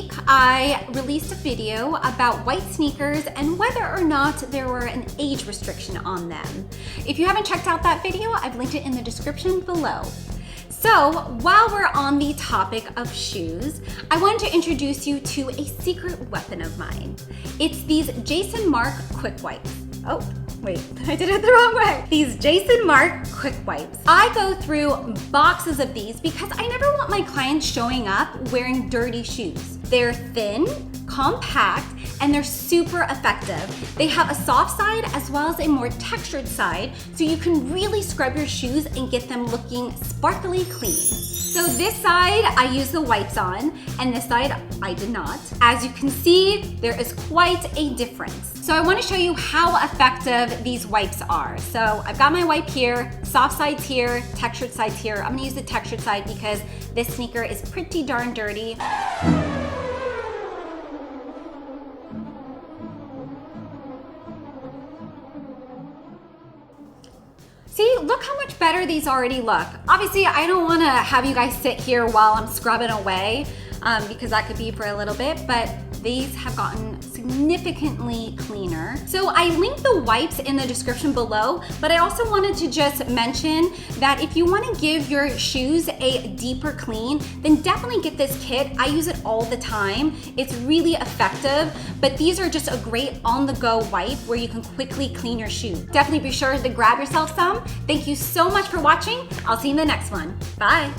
week, I released a video about white sneakers and whether or not there were an age restriction on them. If you haven't checked out that video, I've linked it in the description below. So while we're on the topic of shoes, I wanted to introduce you to a secret weapon of mine. It's these Jason Markk Quick Wipes. Oh, wait, I did it the wrong way. These Jason Markk Quick Wipes. I go through boxes of these because I never want my clients showing up wearing dirty shoes. They're thin, compact, and they're super effective. They have a soft side as well as a more textured side, so you can really scrub your shoes and get them looking sparkly clean. So this side I use the wipes on, and this side I did not. As you can see, there is quite a difference. So I want to show you how effective these wipes are. So I've got my wipe here, soft sides here, textured sides here. I'm gonna use the textured side because this sneaker is pretty darn dirty. See, look how much better these already look. Obviously, I don't wanna have you guys sit here while I'm scrubbing away because that could be for a little bit, but these have gotten significantly cleaner. So I linked the wipes in the description below, but I also wanted to just mention that if you wanna give your shoes a deeper clean, then definitely get this kit. I use it all the time. It's really effective, but these are just a great on-the-go wipe where you can quickly clean your shoe. Definitely be sure to grab yourself some. Thank you so much for watching. I'll see you in the next one. Bye.